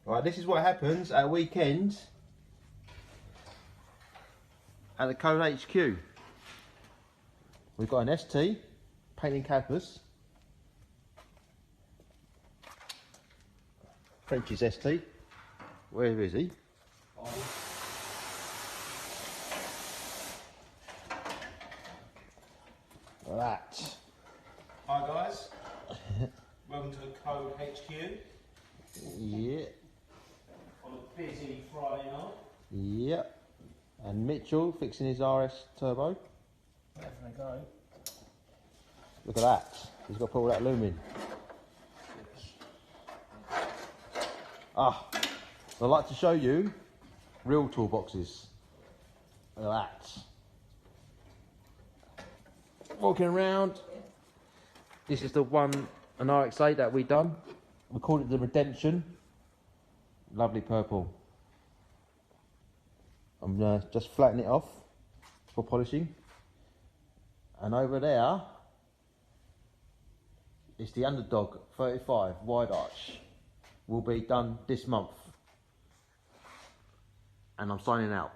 Right, this is what happens at weekends at the Kode HQ. We've got an ST painting canvas. French's ST. Where is he? That. Hi guys, welcome to the Kode HQ. Yeah. On a busy Friday night. Yep. And Mitchell fixing his RS turbo. There they go. Look at that. He's got to put all that loom in. Ah, I'd like to show you real toolboxes. Look at that. Walking around. This is the one, an RX-8 that we done. We called it the Redemption. Lovely purple. I'm going to just flatten it off for polishing. And over there, it's the Underdog 35 wide arch. Will be done this month. And I'm signing out.